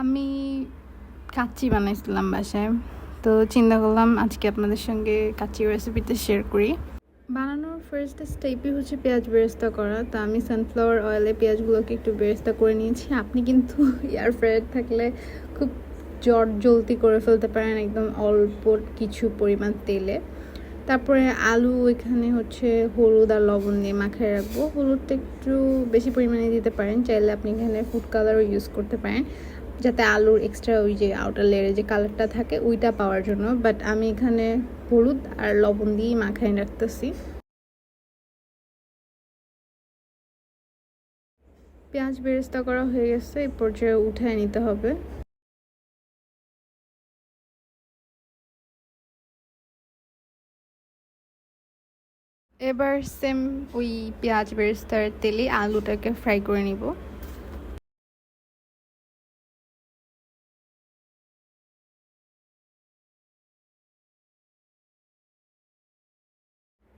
আমি কাচ্চি বানাইছিলাম বাসায়, তো চিন্তা করলাম আজকে আপনাদের সঙ্গে কাচ্চি রেসিপিটা শেয়ার করি। বানানোর ফার্স্ট স্টেপই হচ্ছে পেঁয়াজ বেরেস্তা করা। তো আমি সানফ্লাওয়ার অয়েলে পেঁয়াজগুলোকে একটু বেরেস্তা করে নিয়েছি। আপনি কিন্তু এয়ার ফ্রায়ার থাকলে খুব জলদি করে ফেলতে পারেন, একদম অল্প কিছু পরিমাণ তেলে। তারপরে আলু এখানে হচ্ছে হলুদ আর লবণ দিয়ে মাখিয়ে রাখবো। হলুদটা একটু বেশি পরিমাণে দিতে পারেন, চাইলে আপনি এখানে ফুড কালারও ইউজ করতে পারেন, যাতে আলুর এক্সট্রা ওই যে আউটার লেয়ারে যে কালারটা থাকে ওইটা পাওয়ার জন্য। বাট আমি এখানে হলুদ আর লবণ দিয়েই মাখাই রাখতেছি। পেঁয়াজ বেরেস্তা করা হয়ে গেছে, এই পর্যায়ে উঠায় নিতে হবে। এবার সেম ওই পেঁয়াজ বেরেস্তার তেলে আলুটাকে ফ্রাই করে নিব।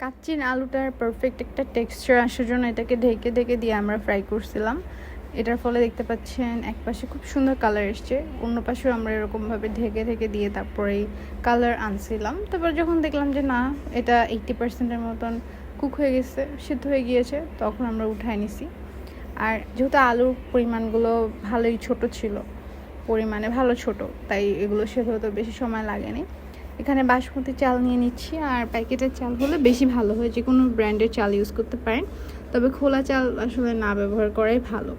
কাচ্চির আলুটার পারফেক্ট একটা টেক্সচার আসার জন্য এটাকে ঢেকে ঢেকে দিয়ে আমরা ফ্রাই করছিলাম। এটার ফলে দেখতে পাচ্ছেন এক পাশে খুব সুন্দর কালার এসছে, অন্য পাশেও আমরা এরকমভাবে ঢেকে ঢেকে দিয়ে তারপরেই কালার আনছিলাম। তারপর যখন দেখলাম যে না, এটা 80%-এর মতন কুক হয়ে গেছে, সিদ্ধ হয়ে গিয়েছে, তখন আমরা উঠায় নিছি। আর যেহেতু আলুর পরিমাণগুলো ভালোই ছোট ছিল, পরিমাণে ভালো ছোট, তাই এগুলো সেদ্ধ হতে বেশি সময় লাগেনি। এখানে বাসমতি চাল নিয়ে নিচ্ছি, আর প্যাকেটের চাল হলে বেশি ভালো হয়, যে কোনো ব্র্যান্ডের চাল ইউজ করতে পারেন, তবে খোলা চাল আসলে না ব্যবহার করাই ভালো।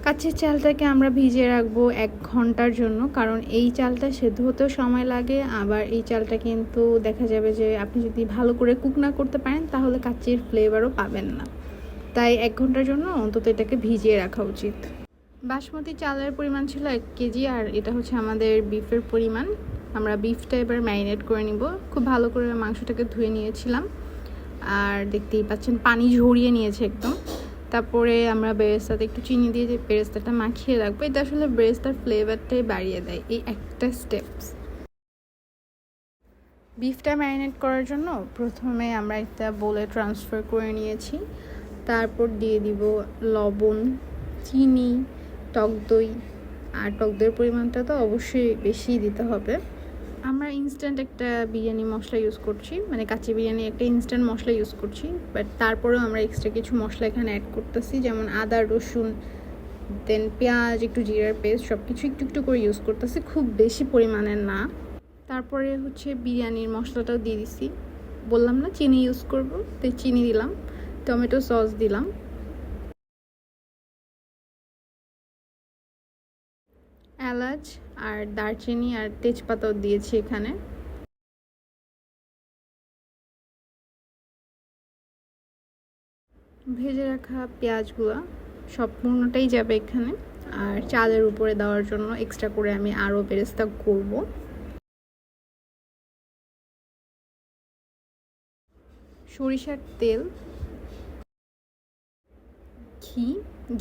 কাচ্চির চালটাকে আমরা ভিজিয়ে রাখবো 1 ঘন্টার জন্য, কারণ এই চালটা সেদ্ধ হতেও সময় লাগে। আবার এই চালটা কিন্তু দেখা যাবে যে আপনি যদি ভালো করে কুক না করতে পারেন তাহলে কাচ্চির ফ্লেভারও পাবেন না, তাই 1 ঘন্টার জন্য অন্তত এটাকে ভিজিয়ে রাখা উচিত। বাসমতি চালের পরিমাণ ছিল 1 কেজি, আর এটা হচ্ছে আমাদের বিফের পরিমাণ। আমরা বিফটা এবার ম্যারিনেট করে নিব। খুব ভালো করে মাংসটাকে ধুয়ে নিয়েছিলাম, আর দেখতেই পাচ্ছেন পানি ঝরিয়ে নিয়েছে একদম। তারপরে আমরা বেরেস্তাতে একটু চিনি দিয়ে যে বেরেস্তাটা মাখিয়ে রাখবো, এটা আসলে বেরেস্তার ফ্লেভারটাই বাড়িয়ে দেয়, এই একটা স্টেপস। বিফটা ম্যারিনেট করার জন্য প্রথমে আমরা একটা বোলে ট্রান্সফার করে নিয়েছি। তারপর দিয়ে দিব লবণ, চিনি, টক দই। আর টক দইয়ের পরিমাণটা তো অবশ্যই বেশি দিতে হবে। আমরা ইনস্ট্যান্ট একটা বিরিয়ানি মশলা ইউজ করছি, মানে কাচ্চি বিরিয়ানি একটা ইনস্ট্যান্ট মশলা ইউজ করছি, বাট তারপরেও আমরা এক্সট্রা কিছু মশলা এখানে অ্যাড করতেছি, যেমন আদা, রসুন, দেন পেঁয়াজ, একটু জিরার পেস্ট, সব কিছু একটু একটু করে ইউজ করতেছি, খুব বেশি পরিমাণের না। তারপরে হচ্ছে বিরিয়ানির মশলাটাও দিয়ে দিছি। বললাম না চিনি ইউজ করব, তাই চিনি দিলাম। টমেটো সস দিলাম। এলাচ আর দারচিনি আর তেজপাতাও দিয়েছি এখানে। ভেজে রাখা পেঁয়াজগুলো সম্পূর্ণটাই যাবে এখানে। আর চালের উপরে দেওয়ার জন্য এক্সট্রা করে আমি আরও বেরেস্তা করব। সরিষার তেল,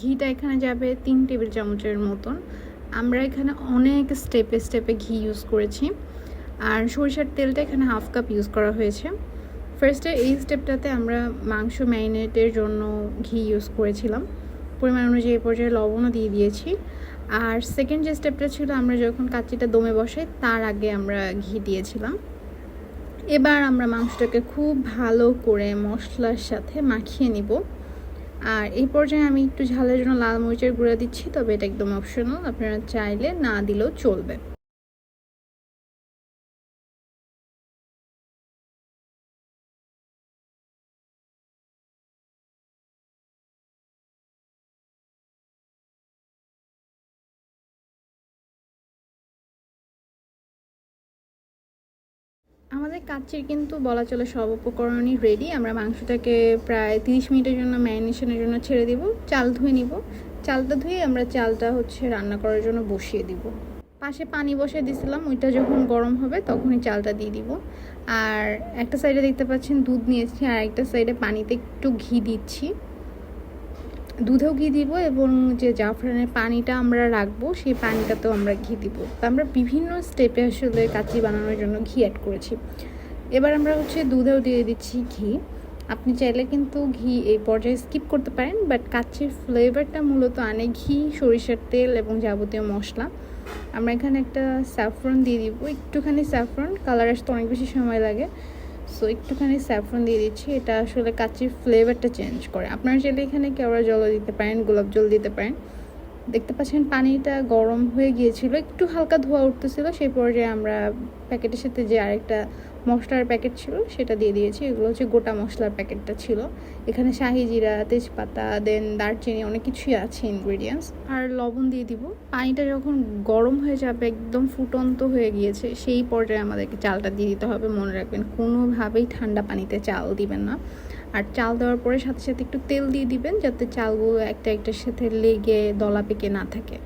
ঘিটা এখানে যাবে 3 টেবিল চামচের মতন। আমরা এখানে অনেক স্টেপে স্টেপে ঘি ইউজ করেছি, আর সরিষার তেলটা এখানে 1/2 কাপ ইউজ করা হয়েছে। ফার্স্টে এই স্টেপটাতে আমরা মাংস ম্যারিনেটের জন্য ঘি ইউজ করেছিলাম, পরিমাণ অনুযায়ী পর্যায়ে লবণও দিয়ে দিয়েছি। আর সেকেন্ড যে স্টেপটা ছিল, আমরা যখন কাচ্চিটা দমে বসাই তার আগে আমরা ঘি দিয়েছিলাম। এবার আমরা মাংসটাকে খুব ভালো করে মশলার সাথে মাখিয়ে নিব। আর এই পর্যায়ে আমি একটু ঝালের জন্য লাল মরিচের গুঁড়া দিচ্ছি, তবে এটা একদম অপশনাল, আপনারা চাইলে না দিলেও চলবে। আমাদের কাচ্চির কিন্তু বলা চলে সব উপকরণই রেডি। আমরা মাংসটাকে প্রায় 30 মিনিটের জন্য ম্যারিনেশনের জন্য ছেড়ে দিব। চাল ধুয়ে নিব, চালটা ধুয়ে আমরা চালটা হচ্ছে রান্না করার জন্য বসিয়ে দিব। পাশে পানি বসিয়ে দিয়েছিলাম, ওইটা যখন গরম হবে তখনই চালটা দিয়ে দিব। আর একটা সাইডে দেখতে পাচ্ছেন দুধ নিয়েছি, আর একটা সাইডে পানিতে একটু ঘি দিচ্ছি। দুধেও ঘি দিব, এবং যে জাফরানের পানিটা আমরা রাখবো সেই পানিটাতেও আমরা ঘি দিব। তো আমরা বিভিন্ন স্টেপে আসলে কাচ্চি বানানোর জন্য ঘি অ্যাড করেছি। এবার আমরা হচ্ছে দুধেও দিয়ে দিচ্ছি ঘি। আপনি চাইলে কিন্তু ঘি এই পর্যায়ে স্কিপ করতে পারেন, বাট কাচ্চির ফ্লেভারটা মূলত আনে ঘি, সরিষার তেল এবং যাবতীয় মশলা। আমরা এখানে একটা স্যাফরন দিয়ে দিব, একটুখানি স্যাফরন, কালার আসতে অনেক বেশি সময় লাগে, সো একটুখানি স্যাফরন দিয়ে দিচ্ছি। এটা আসলে কাচ্চির ফ্লেভারটা চেঞ্জ করে। আপনারা চাইলে এখানে কেওড়া জলও দিতে পারেন, গোলাপ জল দিতে পারেন। দেখতে পাচ্ছেন পানিটা গরম হয়ে গিয়েছিল, একটু হালকা ধোয়া উঠতেছিল, সেই পর্যায়ে আমরা প্যাকেটের সাথে যে আরেকটা মশলার প্যাকেট ছিল সেটা দিয়ে দিয়েছি। এগুলো হচ্ছে গোটা মশলার প্যাকেটটা ছিল। এখানে শাহি জিরা, তেজপাতা, দেন দারচিনি, অনেক কিছুই আছে ইনগ্রিডিয়েন্টস। আর লবণ দিয়ে দিব। পানিটা যখন গরম হয়ে যাবে, একদম ফুটন্ত হয়ে গিয়েছে, সেই পর্যায়ে আমাদেরকে চালটা দিয়ে দিতে হবে। মনে রাখবেন কোনোভাবেই ঠান্ডা পানিতে চাল দিবেন না। আর চাল দেওয়ার পরে সাথে সাথে একটু তেল দিয়ে দিবেন, যাতে চালগুলো একটা একটার সাথে লেগে দলা পেকে না থাকে।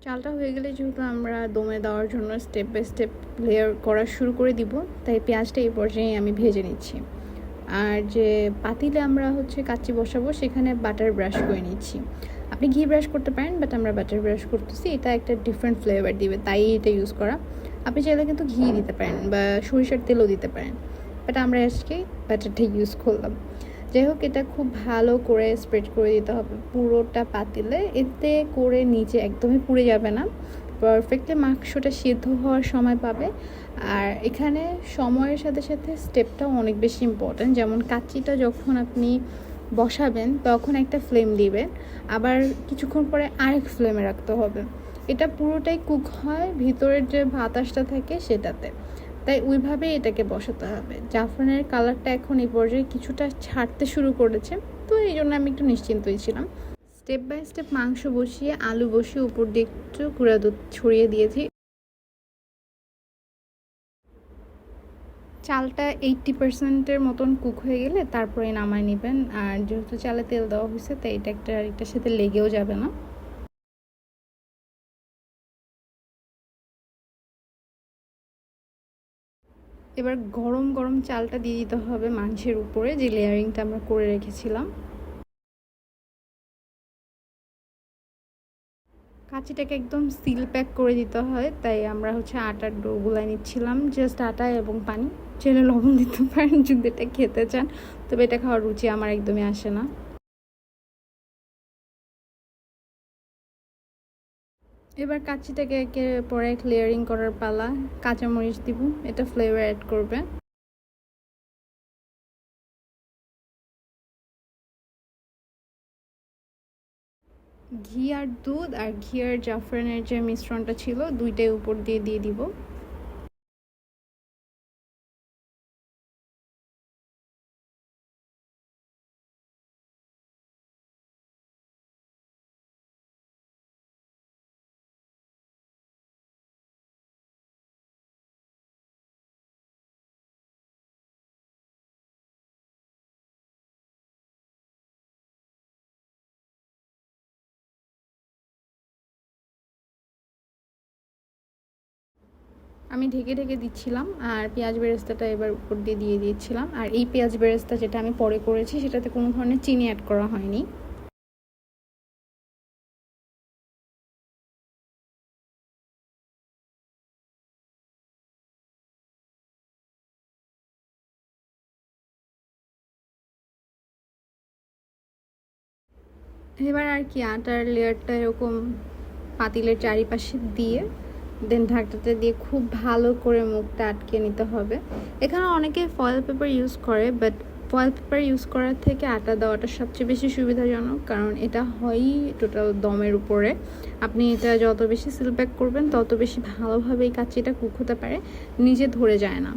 চালটা হয়ে গেলে যেহেতু আমরা দমে দেওয়ার জন্য স্টেপ বাই স্টেপ লেয়ার করা শুরু করে দিব, তাই পেঁয়াজটা এই পর্যায়ে আমি ভেজে নিচ্ছি। আর যে পাতিলে আমরা হচ্ছে কাচ্চি বসাবো, সেখানে বাটার ব্রাশ করে নিচ্ছি। আপনি ঘি ব্রাশ করতে পারেন, বাট আমরা বাটার ব্রাশ করতেছি, এটা একটা ডিফারেন্ট ফ্লেভার দিবে, তাই এটা ইউজ করা। আপনি চাইলে কিন্তু ঘি দিতে পারেন বা সরিষার তেলও দিতে পারেন, বাট আমরা আজকে বাটারটা ইউজ করলাম। যাই হোক, এটা খুব ভালো করে স্প্রেড করে দিতে হবে পুরোটা পাতিলে, এতে করে নিচে একদমই পুড়ে যাবে না, পারফেক্টলি মাংসটা সিদ্ধ হওয়ার সময় পাবে। আর এখানে সময়ের সাথে সাথে স্টেপটাও অনেক বেশি ইম্পর্ট্যান্ট। যেমন কাচ্চিটা যখন আপনি বসাবেন তখন একটা ফ্লেম দিবেন, আবার কিছুক্ষণ পরে আরেক ফ্লেমে রাখতে হবে। এটা পুরোটাই কুক হয় ভিতরের যে বাতাসটা থাকে সেটাতে, তাই ওইভাবেই এটাকে বসাতে হবে। জাফরানের কালারটা এখন এই পর্যায়ে কিছুটা ছাড়তে শুরু করেছে, তো এই জন্য আমি একটু নিশ্চিন্তই ছিলাম। স্টেপ বাই স্টেপ মাংস বসিয়ে আলু বসিয়ে উপর দিয়ে একটু গুঁড়া দুধ ছড়িয়ে দিয়েছি। চালটা 80%-এর মতন কুক হয়ে গেলে তারপরে নামায় নেবেন। আর যেহেতু চালে তেল দেওয়া হয়েছে, তাই এটা একটা আরেকটার সাথে লেগেও যাবে না। এবার গরম গরম চালটা দিয়ে দিতে হবে মাংসের উপরে, যে লেয়ারিংটা আমরা করে রেখেছিলাম। কাঁচিটাকে একদম সিল প্যাক করে দিতে হয়, তাই আমরা হচ্ছে আটার ডো গুলাই নিচ্ছিলাম, জাস্ট আটা এবং পানি। চাইলে লবণ দিতে পারেন যদি এটা খেতে চান, তবে এটা খাওয়ার রুচি আমার একদমই আসে না। এবার কাচ্চিটাকে একের পর এক লেয়ারিং করার পালা। কাঁচামরিচ দিব, এটা ফ্লেভার অ্যাড করবে। ঘি আর দুধ আর ঘি আর জাফরানের যে মিশ্রণটা ছিল, দুইটাই উপর দিয়ে দিয়ে দিব। আমি ঢেকে ঢেকে দিচ্ছিলাম, আর পেঁয়াজ বেরেস্তাটা এবার উপর দিয়ে দিয়ে দিচ্ছিলাম। আর এই পেঁয়াজ বেরেস্তা যেটা আমি পরে করেছি, সেটাতে কোনো ধরনের চিনি অ্যাড করা হয়নি। এবার আর কি আটার লেয়ারটা এরকম পাতিলের চারিপাশে দিয়ে দেন ঢাকনাটা দিয়ে খুব ভালো করে মুখটা আটকে নিতে হবে। এখানে অনেকে ফয়েল পেপার ইউজ করে, বাট ফয়েল পেপার ইউজ করার থেকে আটা দেওয়াটা সবচেয়ে বেশি সুবিধাজনক, কারণ এটা হয়ই টোটাল দমের উপরে। আপনি এটা যত বেশি সিল প্যাক করবেন তত বেশি ভালোভাবে এই কাচ্চিটা কুক হতে পারে, নিজে ধরে যায় না।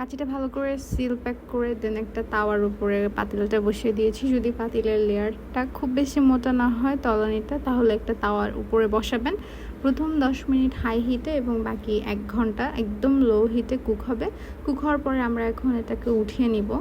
কাঁচিটা ভালো করে সিল প্যাক করে দেন একটা তাওয়ার উপরে পাতিলটা বসিয়ে দিয়েছি। যদি পাতিলের লেয়ারটা খুব বেশি মোটা না হয় তলানিটা, তাহলে একটা তাওয়ার উপরে বসাবেন। প্রথম 10 মিনিট হাই হিটে এবং বাকি 1 ঘন্টা একদম লো হিটে কুক হবে। কুক হওয়ার পরে আমরা এখন এটাকে উঠিয়ে নিব।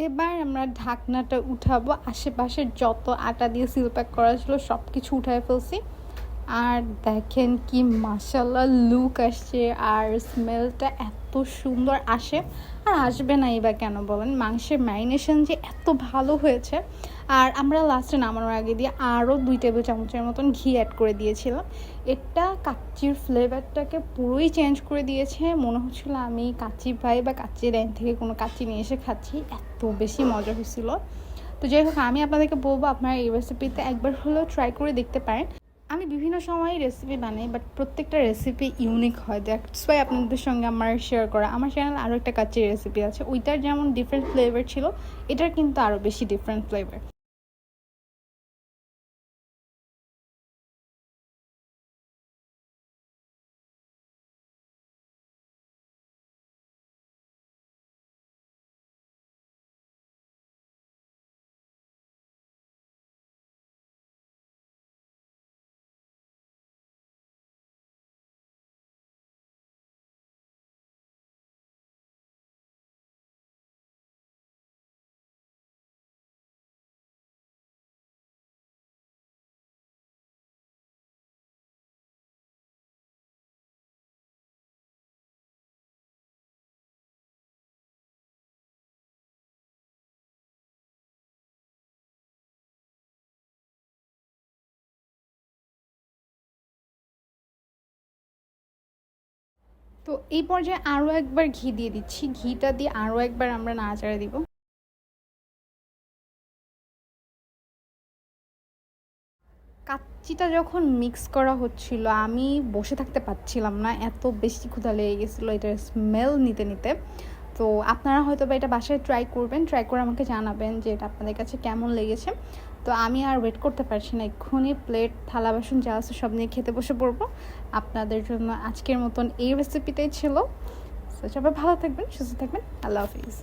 এবার আমরা ঢাকনাটা উঠাবো। আশেপাশে যত আটা দিয়ে সিল প্যাক করা ছিল সব কিছু উঠায় ফেলছি। আর দেখেন কি মাশাআল্লাহ লুক আসছে, আর স্মেলটা এত সুন্দর আসে। আর আসবে না বা কেন বলেন, মাংসের ম্যারিনেশন যে এত ভালো হয়েছে। আর আমরা লাস্টে নামানোর আগে দিয়ে আরও 2 টেবিল চামচের মতন ঘি অ্যাড করে দিয়েছিলাম। এটা কাচ্চির ফ্লেভারটাকে পুরোই চেঞ্জ করে দিয়েছে। মনে হচ্ছিলো আমি কাচ্চি ভাই বা কাচ্চি লাইন থেকে কোনো কাচ্চি নিয়ে এসে খাচ্ছি, এত বেশি মজা হয়েছিল। তো যাই হোক, আমি আপনাদেরকে বলবো আপনারা এই রেসিপিতে একবার হলেও ট্রাই করে দেখতে পারেন। আমি বিভিন্ন সময় রেসিপি বানাই, বাট প্রত্যেকটা রেসিপি ইউনিক হয়। দ্যাটস ওয়াই আপনাদের সঙ্গে আমার শেয়ার করা। আমার চ্যানেলে আরও একটা কাচ্চির রেসিপি আছে, ওইটার যেমন ডিফারেন্ট ফ্লেভার ছিল, এটার কিন্তু আরও বেশি ডিফারেন্ট ফ্লেভার। তো এই পর্যায়ে আরও একবার ঘি দিয়ে দিচ্ছি। ঘিটা দিয়ে আরও একবার আমরা নাড়াচাড়া দিব। কাচ্চিটা যখন মিক্স করা হচ্ছিল আমি বসে থাকতে পারছিলাম না, এত বেশি ক্ষুধা লেগে গেছিলো এটার স্মেল নিতে নিতে। তো আপনারা হয়তো বা এটা বাসায় ট্রাই করবেন, ট্রাই করে আমাকে জানাবেন যে এটা আপনাদের কাছে কেমন লেগেছে। তো আমি আর ওয়েট করতে পারছি না, এক্ষুনি প্লেট থালা বাসন যা আছে সব নিয়ে খেতে বসে পড়বো। আপনাদের জন্য আজকের মতন এই রেসিপিটাই ছিল। তো সবাই ভালো থাকবেন, সুস্থ থাকবেন, আল্লাহ হাফিজ।